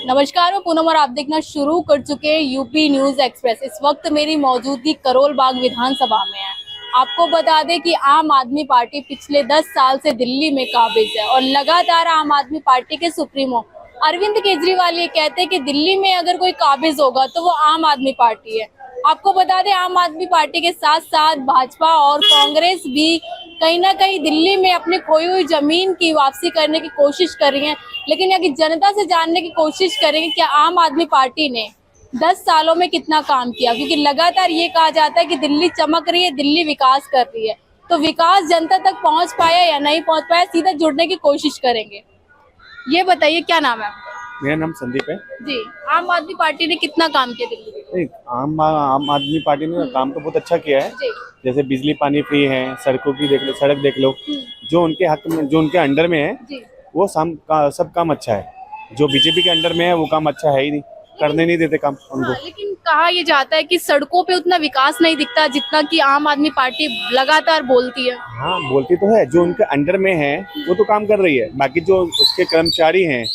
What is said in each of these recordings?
नमस्कार, मैं पूनम और आप देखना शुरू कर चुके हैं यूपी न्यूज एक्सप्रेस। इस वक्त मेरी मौजूदगी करोल बाग विधानसभा में है। आपको बता दें कि आम आदमी पार्टी पिछले 10 साल से दिल्ली में काबिज है और लगातार आम आदमी पार्टी के सुप्रीमो अरविंद केजरीवाल ये कहते हैं कि दिल्ली में अगर कोई काबिज होगा तो वो आम आदमी पार्टी है। आपको बता दें, आम आदमी पार्टी के साथ साथ भाजपा और कांग्रेस भी कहीं ना कहीं दिल्ली में अपनी खोई हुई जमीन की वापसी करने की कोशिश कर रही है। लेकिन यहाँ की जनता से जानने की कोशिश करेंगे कि आम आदमी पार्टी ने 10 सालों में कितना काम किया, क्योंकि लगातार ये कहा जाता है कि दिल्ली चमक रही है, दिल्ली विकास कर रही है। तो विकास जनता तक पहुंच पाया या नहीं पहुंच पाया, सीधा जुड़ने की कोशिश करेंगे। ये बताइए, क्या नाम है आपका? मेरा नाम संदीप है जी, आम आदमी पार्टी ने कितना काम किया दिल्ली में? नहीं, आम आदमी पार्टी ने काम तो बहुत अच्छा किया है। जी। जैसे बिजली पानी फ्री है, सड़कों की देख लो, सड़क देख लो, जो उनके हक में, जो उनके अंडर में है जी। वो सब काम अच्छा है। जो बीजेपी के अंडर में है वो काम अच्छा है ही नहीं, करने नहीं देते काम उनको। लेकिन कहा यह जाता है कि सड़कों पे उतना विकास नहीं दिखता जितना कि आम आदमी पार्टी लगातार बोलती है। हाँ, बोलती तो है, जो उनके अंडर में है वो तो काम कर रही है। बाकी जो उसके कर्मचारी हैं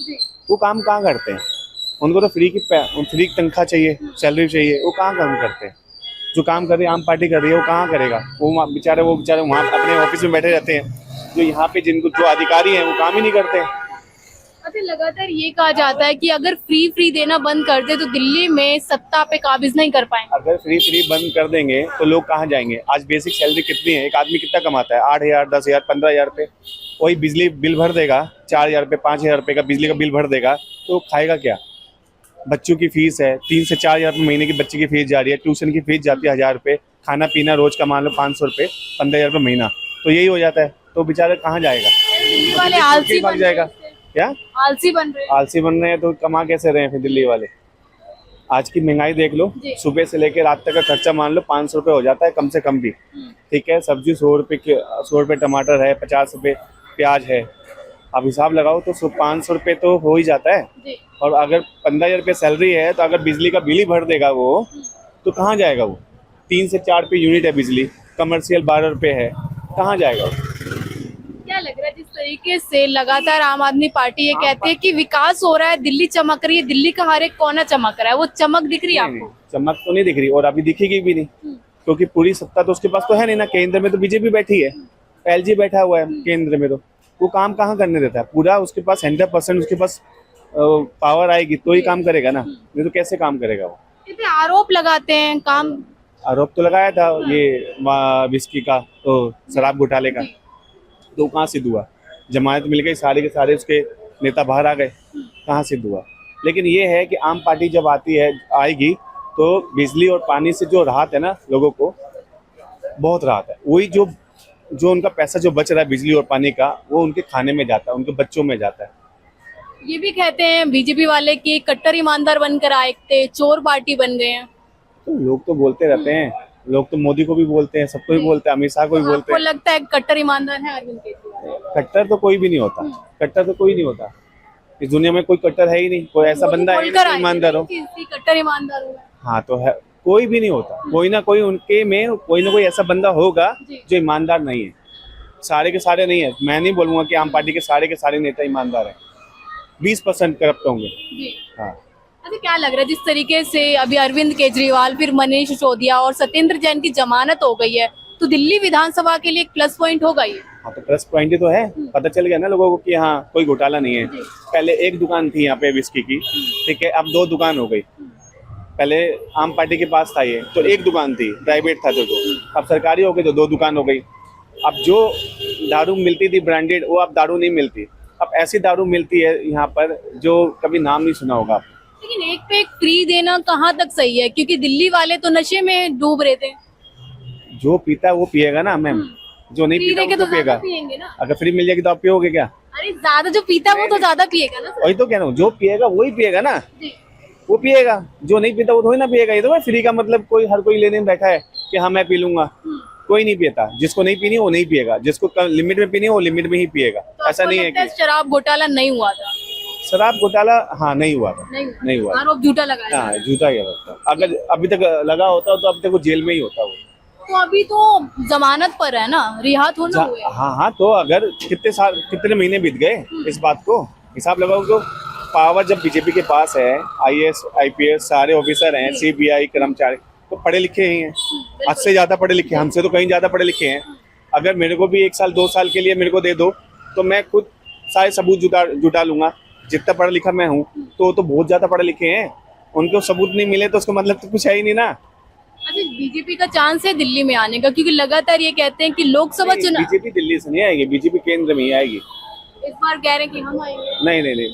वो काम कहाँ करते हैं? उनको तो फ्री तनख्वाह चाहिए, सैलरी चाहिए, वो कहाँ काम करते हैं? जो काम कर रही है आम पार्टी कर रही है वो कहाँ करेगा? वो बेचारे वहाँ अपने ऑफिस में बैठे रहते हैं। जो यहाँ पे जो अधिकारी हैं वो काम ही नहीं करते। अच्छा, लगातार ये कहा जाता है कि अगर फ्री देना बंद कर दे तो दिल्ली में सत्ता पे काबिज नहीं कर पाएंगे। अगर फ्री बंद कर देंगे तो लोग कहाँ जाएंगे? आज बेसिक सैलरी कितनी है? एक आदमी कितना कमाता है? 8,000, 10,000, 15,000 रुपये। वही बिजली बिल भर देगा, 4,000 रुपये, 5,000 रुपये का बिजली का बिल भर देगा, तो खाएगा क्या? बच्चों की फीस है 3 से 4,000 रुपये महीने की, बच्चे की फीस जा रही है, ट्यूशन की फीस जाती है 1,000 रुपये, खाना पीना रोज का मान लो 500 रुपये, 15,000 रुपये महीना, तो यही हो जाता है। तो बेचारा कहाँ जाएगा? दिल्ली वाले आलसी भाग जाएगा। क्या आलसी बन रहे हैं? आलसी बन रहे हैं तो कमा कैसे रहे हैं फिर दिल्ली वाले? आज की महंगाई देख लो, सुबह से लेकर रात तक का खर्चा मान लो 500 रुपये हो जाता है कम से कम भी। ठीक है, सब्जी 100 रुपये टमाटर है, 50 रुपये प्याज है। अब हिसाब लगाओ तो 500 रुपये तो हो ही जाता है। और अगर 15,000 रुपये सैलरी है तो अगर बिजली का बिल ही भर देगा वो, तो कहाँ जाएगा वो? 3 से 4 रुपये यूनिट है बिजली, कमर्शियल 12 रुपये है, कहाँ जाएगा वो? क्या लग रहा है, जिस तरीके से लगातार आम आदमी पार्टी ये कहती है कि विकास हो रहा है, दिल्ली चमक रही है, दिल्ली का हर एक कोना चमक रहा है, वो चमक दिख रही है आपको? चमक तो नहीं दिख रही और अभी दिखेगी भी नहीं, क्योंकि पूरी सत्ता तो उसके पास तो है नहीं ना। केंद्र में तो बीजेपी बैठी है, एलजी बैठा हुआ है केंद्र में, तो वो काम कहाँ करने देता है? पूरा उसके पास 100% उसके पास पावर आएगी तो ही काम करेगा ना, नहीं तो कैसे काम करेगा वो? इतने आरोप लगाते हैं, काम आरोप तो लगाया था ये विस्की का, तो शराब घोटाले का, तो कहाँ सिद्ध हुआ? जमानत मिल गई, सारे के सारे उसके नेता बाहर आ गए, कहाँ सिद्ध हुआ? लेकिन ये है कि आम पार्टी जब आएगी तो बिजली और पानी से जो राहत है ना, लोगों को बहुत राहत है। वही जो उनका पैसा जो बच रहा है बिजली और पानी का, वो उनके खाने में जाता है, उनके बच्चों में जाता है। ये भी कहते हैं बीजेपी वाले कि कट्टर ईमानदार बनकर आए थे, चोर पार्टी बन गए हैं। तो लोग तो बोलते रहते हैं, लोग तो मोदी को भी बोलते हैं, सबको भी बोलते हैं, अमित शाह को भी बोलते आपको हैं। लगता है कट्टर ईमानदार है अरविंद केजरीवाल? कट्टर तो कोई भी नहीं होता, कट्टर तो कोई नहीं होता। इस दुनिया में कोई कट्टर है ही नहीं, कोई ऐसा बंदा है जो ईमानदार हो। कट्टर ईमानदार हो। हाँ, तो है, कोई भी नहीं होता। कोई ना कोई उनके में कोई ना कोई ऐसा बंदा होगा जो ईमानदार नहीं है। सारे के सारे नहीं है, मैं नहीं बोलूंगा कि आम पार्टी के सारे नेता ईमानदार हैं। 20% करप्ट होंगे। हाँ। अच्छा, क्या लग रहा है, जिस तरीके से अभी अरविंद केजरीवाल, फिर मनीष सिसोदिया और सत्येंद्र जैन की जमानत हो गई है, तो दिल्ली विधानसभा के लिए एक प्लस पॉइंट होगा ये? हाँ, तो प्लस पॉइंट ही तो है। पता चल गया ना लोगों को कि हाँ कोई घोटाला नहीं है। पहले एक दुकान थी यहाँ पे विस्की की, ठीक है, अब 2 दुकान हो गई। पहले आम पार्टी के पास था ये, तो एक दुकान थी, प्राइवेट था तो अब सरकारी हो गई तो 2 दुकान हो गई। अब जो दारू मिलती थी ब्रांडेड, वो अब दारू नहीं मिलती। अब ऐसी दारू मिलती है यहाँ पर जो कभी नाम नहीं सुना होगा। लेकिन एक पे एक फ्री देना कहाँ तक सही है, क्योंकि दिल्ली वाले तो नशे में डूब रहे थे। जो पीता है वो पिएगा ना मैम, जो नहीं पीता वो तो पिएगा। पिएंगे ना। अगर फ्री मिल जाएगी तो आप पियोगे क्या? अरे ज्यादा जो पीता है वो तो ज्यादा पिएगा ना। वही तो कह रहा हूँ, जो पिएगा वही पिएगा ना, वो पिएगा। जो नहीं पीता वो थोड़ी ना पिएगा। ये तो फ्री का मतलब हर कोई लेने में बैठा है कि हाँ मैं पी लूंगा। कोई नहीं पीता, जिसको नहीं पीनी वो नहीं पिएगा, जिसको लिमिट में पीनी है वो लिमिट में ही पिएगा। तो ऐसा नहीं है कि शराब घोटाला नहीं हुआ था? शराब घोटाला हाँ नहीं हुआ था, नहीं हुआ। आरोप झूठा लगाया। हाँ, झूठा गया था। अगर अभी तक लगा होता तो अभी तक वो जेल में ही होता वो। तो अभी तो जमानत पर है ना, रिहा होना हुए। हाँ, तो अगर कितने महीने बीत गए इस बात को हिसाब लगाओ तो पावर जब बीजेपी के पास है, आईएएस आईपीएस सारे ऑफिसर हैं, सीबीआई कर्मचारी तो पढ़े लिखे ही हैं, हद से ज्यादा पढ़े लिखे, हमसे तो कहीं ज्यादा पढ़े लिखे हैं। अगर मेरे को भी 1 साल 2 साल के लिए मेरे को दे दो तो मैं खुद सारे सबूत जुटा लूंगा। जितना पढ़ा लिखा मैं हूँ तो बहुत ज्यादा पढ़े लिखे हैं, उनको सबूत नहीं मिले तो उसका मतलब तो कुछ है ही नहीं ना। अच्छा, बीजेपी का चांस है दिल्ली में आने का, क्योंकि लगातार ये कहते हैं कि लोकसभा चुनाव बीजेपी दिल्ली से नहीं आएगी, बीजेपी केंद्र में ही आएगी। इस बार कह रहे हैं कि हम आएंगे। नहीं,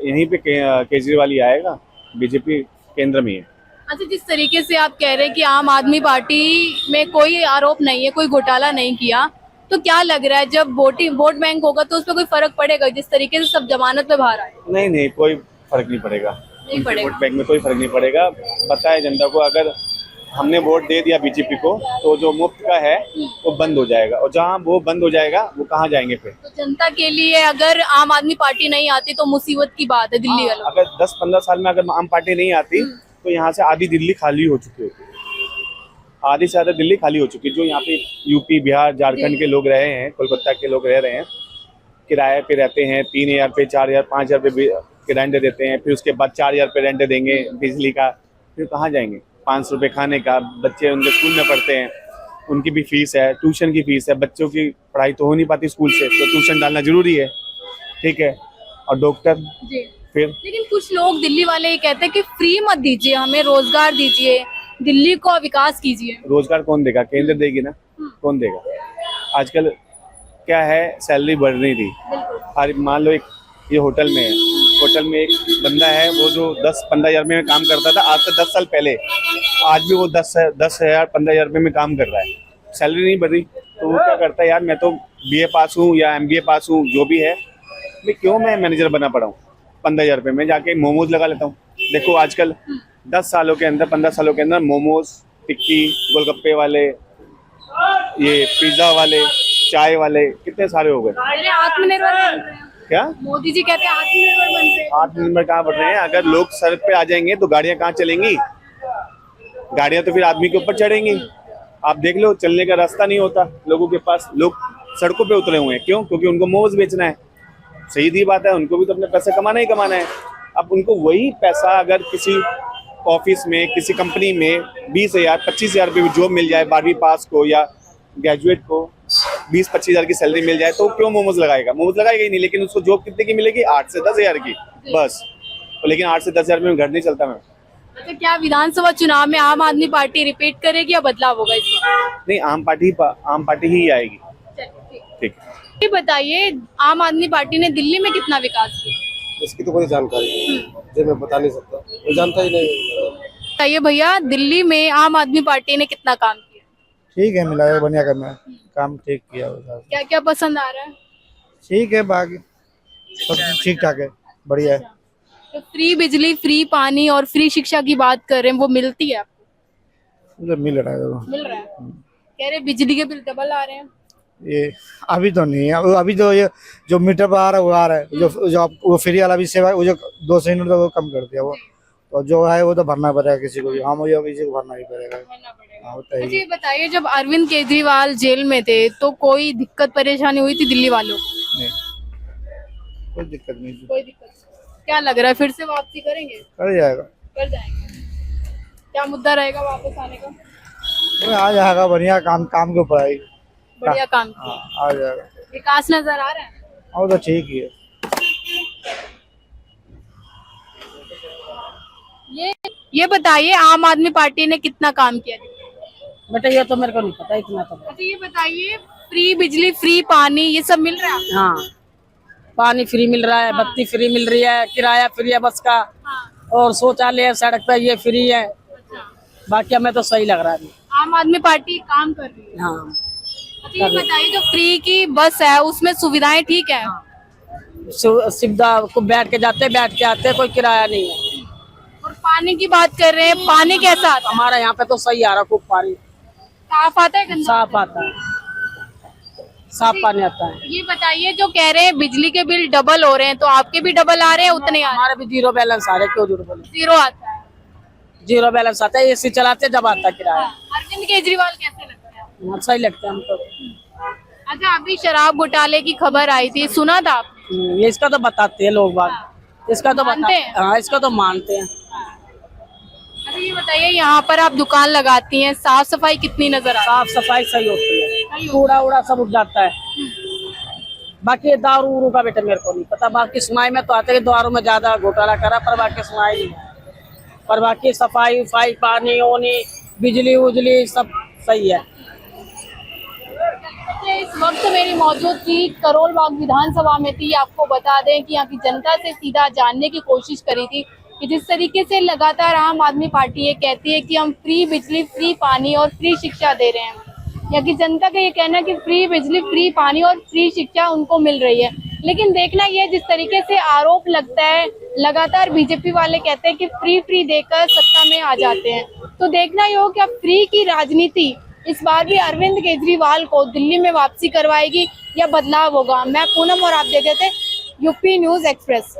यहीं पे केजरीवाल ही आएगा, बीजेपी केंद्र में ही है। अच्छा, जिस तरीके से आप कह रहे हैं कि आम आदमी पार्टी में कोई आरोप नहीं है, कोई घोटाला नहीं किया, तो क्या लग रहा है जब वोट बैंक होगा तो उस पर कोई फर्क पड़ेगा, जिस तरीके से सब जमानत पे बाहर आए? नहीं, कोई फर्क नहीं पड़ेगा, नहीं पड़ेगा। वोट बैंक में कोई फर्क नहीं पड़ेगा। पता है जनता को, अगर हमने वोट दे दिया बीजेपी को तो जो मुफ्त का है वो बंद हो जाएगा, और जहाँ वो बंद हो जाएगा वो कहाँ जाएंगे फिर? तो जनता के लिए अगर आम आदमी पार्टी नहीं आती तो मुसीबत की बात है दिल्ली वालों। अगर 10-15 साल में अगर आम पार्टी नहीं आती तो यहाँ से आधी दिल्ली खाली हो चुकी होती, आधी से ज्यादा दिल्ली खाली हो चुकी। जो यहाँ पे यूपी बिहार झारखंड के लोग रहे हैं, कोलकाता के लोग रह रहे हैं, किराए पे रहते हैं, 3000 पे 4000 5000 पे रेंट देते हैं, फिर उसके बाद 4000 पे रेंट देंगे बिजली का, फिर कहाँ जाएंगे? 500 रुपये खाने का, बच्चे उनके स्कूल में पढ़ते हैं, उनकी भी फीस है, ट्यूशन की फीस है, बच्चों की पढ़ाई तो हो नहीं पाती स्कूल से, तो ट्यूशन डालना जरूरी है, ठीक है। और डॉक्टर फिर, लेकिन कुछ लोग दिल्ली वाले ये कहते हैं कि फ्री मत दीजिए, हमें रोजगार दीजिए, दिल्ली को विकास कीजिए। रोजगार कौन देगा? केंद्र देगी ना, कौन देगा? आजकल क्या है, सैलरी बढ़ नहीं रही। और मान लो एक ये होटल में है, होटल में एक बंदा है वो जो 10-15 हज़ार में काम करता था आज से 10 साल पहले, आज भी वो 10,000 15,000 रुपये में काम कर रहा है, सैलरी नहीं बढ़ रही। तो वो क्या करता है, यार मैं तो BA पास हूँ या MBA पास हूँ, जो भी है, मैं मैनेजर बना पड़ा हूँ, 15,000 रुपये में जाके मोमोज लगा लेता हूँ। देखो आजकल 10 सालों के अंदर 15 सालों के अंदर मोमोज, टिक्की, गोलगप्पे वाले, ये पिज्जा वाले, चाय वाले कितने सारे हो गए। आत्मनिर्भर बन रहे हैं। क्या मोदी जी कहते हैं आत्मनिर्भर बन रहे हैं। आत्मनिर्भर कहाँ बढ़ रहे हैं? अगर लोग सड़क पे आ जाएंगे तो गाड़ियाँ कहाँ चलेंगी? गाड़ियाँ तो फिर आदमी के ऊपर चढ़ेंगी। आप देख लो, चलने का रास्ता नहीं होता लोगों के पास, लोग सड़कों पे उतरे हुए हैं। क्यों? क्योंकि उनको मोमोज बेचना है। सही दी बात है, उनको भी तो अपने पैसे कमाना ही कमाना है। अब उनको वही पैसा अगर किसी ऑफिस में, किसी कंपनी में 20,000 25,000 रुपये जॉब मिल जाए, 12वीं पास को या ग्रेजुएट को 20-25 हज़ार की सैलरी मिल जाए, तो क्यों मोमोज लगाएगा? मोमोज लगाएगा ही नहीं। लेकिन उसको जॉब कितने की मिलेगी? 8 से 10 हज़ार की बस। तो लेकिन 8 से 10 हज़ार में घर नहीं चलता। मैं अच्छा, क्या विधानसभा चुनाव में आम आदमी पार्टी रिपीट करेगी या बदलाव होगा इस बार? नहीं, आम पार्टी ही आएगी। ठीक है। ये बताइए, आम आदमी पार्टी ने दिल्ली में कितना विकास किया? इसकी तो कोई जानकारी नहीं, जो मैं बता नहीं सकता, मैं जानता ही नहीं। बताइए भैया, दिल्ली में आम आदमी पार्टी ने कितना काम किया? ठीक है, मिलाया बढ़िया करना है, काम ठीक किया होगा। क्या क्या पसंद आ रहा है? ठीक है, बाकी सब ठीक ठाक है, बढ़िया है। तो फ्री बिजली, फ्री पानी और फ्री शिक्षा की बात कर रहे हैं, वो मिलती है आपको? उधर मिल रहा है, मिल रहा है। कह रहे बिजली के बिल डबल आ रहे हैं। ये अभी तो नहीं है, अभी तो ये जो मीटर पर आ रहा है वो आ रहा है, जो वो फ्री वाला भी सेवा है, वो जो 200 यूनिट वो कम कर दिया वो, तो जो है वो तो भरना पड़ेगा किसी को भी। हाँ, वो किसी को भरना ही पड़ेगा। हाँ, होता अच्छा, है। ये बताइए, जब अरविंद केजरीवाल जेल में थे तो कोई दिक्कत परेशानी हुई थी दिल्ली वालों को? नहीं, कोई दिक्कत नहीं, कोई दिक्कत नहीं। क्या लग रहा है, फिर से वापसी करेंगे? कर जाएगा, कर जाएंगे। क्या मुद्दा रहेगा वापस आने का? वो आ जाएगा, बढ़िया काम के ऊपर आएगी, बढ़िया काम हाँ, किया। आ जाएगा। विकास नजर आ रहा है? और तो ठीक ही है। ये बताइए, आम आदमी पार्टी ने कितना काम किया? बेटा ये तो मेरे को नहीं पता, इतना तो। अच्छा, ये बताइए, फ्री बिजली, फ्री पानी, ये सब मिल रहा है? हाँ, पानी फ्री मिल रहा है, बत्ती फ्री मिल रही है, किराया फ्री है बस का, हाँ। और शौचालय सड़क पे ये फ्री है। अच्छा, बाकी हमें तो सही लग रहा है। आम आदमी पार्टी काम कर रही है। हाँ, अच्छा, ये बताइए, जो फ्री की बस है उसमें सुविधाएं ठीक है? सुविधा को बैठ के जाते, बैठ के आते, कोई किराया नहीं है। और पानी की बात कर रहे हैं, पानी कैसा आता है? हमारे यहाँ पे तो सही आ रहा, खूब पानी साफ आता है, गंदा? साफ आता है, साफ पानी आता है। ये बताइए, जो कह रहे हैं बिजली के बिल डबल हो रहे हैं, तो आपके भी डबल आ रहे हैं उतने आ रहे हमारे भी जीरो बैलेंस आ रहे, क्यों झूठ बोले? हैं? जीरो आता है। जीरो बैलेंस आता है, AC चलाते जब आता है किराया। अरविंद केजरीवाल कैसे लगता है? हाँ, सही लगता है हमको। अच्छा, अभी शराब घोटाले की खबर आई थी, सुना था आप? ये इसका तो बताते हैं लोग बात। इसका तो मानते हैं? हाँ, इसका तो मानते हैं। अच्छा ये बताइए, यहाँ पर आप दुकान लगाती हैं, साफ सफाई कितनी नजर आती साफ सफाई सही होती है, है? कूड़ा उड़ा सब उठ जाता है। बाकी ये दारू उरू का बेटा मेरे को नहीं पता, बाकी सुनाई में तो आते हैं दारू में ज्यादा घोटाला करा, पर बाकी सुनाई नहीं है। पर बाकी सफाई उफाई, पानी ओनी, बिजली उजली सब सही है। इस वक्त मेरी मौजूदगी करोल बाग विधानसभा में थी। आपको बता दें कि यहाँ की जनता से सीधा जानने की कोशिश करी थी कि जिस तरीके से लगातार आम आदमी पार्टी ये कहती है कि हम फ्री बिजली, फ्री पानी और फ्री शिक्षा दे रहे हैं। यहाँ की जनता का ये कहना है कि फ्री बिजली, फ्री पानी और फ्री शिक्षा उनको मिल रही है। लेकिन देखना ये जिस तरीके से आरोप लगता है, लगातार बीजेपी वाले कहते हैं कि फ्री फ्री देकर सत्ता में आ जाते हैं, तो देखना ये हो क्या फ्री की राजनीति इस बार भी अरविंद केजरीवाल को दिल्ली में वापसी करवाएगी या बदलाव होगा। मैं पूनम और आप देख रहे थे यूपी न्यूज एक्सप्रेस।